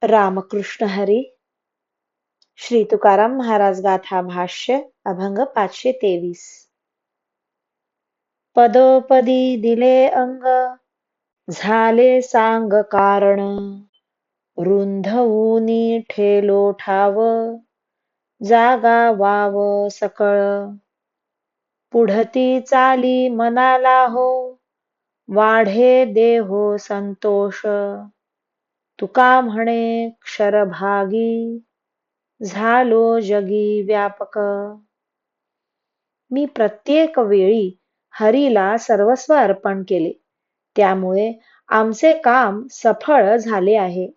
रामकृष्ण हरी. श्री तुकाराम महाराज गाथा भाष्य अभंग 523. पदोपदी दिले अंग, झाले सांग कारण. रुंधवूनी ठेलो ठाव, जागा वाव सकळ. पुढती चाली मनाला हो, वाढे देहो संतोष. तुका म्हणे क्षरभागी, झालो जगी व्यापक. मी प्रत्येक वेळी हरीला सर्वस्व अर्पण केले, त्यामुळे आमचे काम सफळ झाले आहे.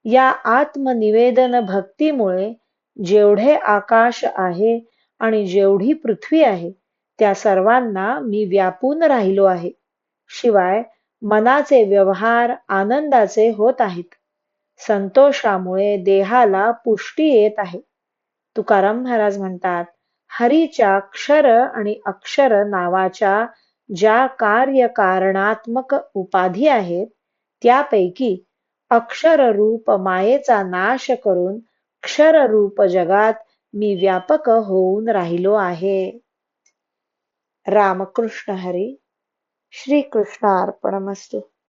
या आत्मनिवेदन भक्तीमुळे जेवढे आकाश आहे आणि जेवढी पृथ्वी आहे त्या सर्वांना मी व्यापून राहिलो आहे. शिवाय मनाचे व्यवहार आनंदाचे होत आहेत. संतोषामुळे देहाला पुष्टी येत आहे. तुकाराम महाराज म्हणतात, हरीच्या क्षर आणि अक्षर नावाच्या ज्या कार्यकारणात्मक उपाधी आहेत त्यापैकी अक्षर रूप मायेचा नाश करून क्षर रूप जगात मी व्यापक होऊन राहिलो आहे. रामकृष्ण हरी. श्री कृष्ण अर्पणमस्तु.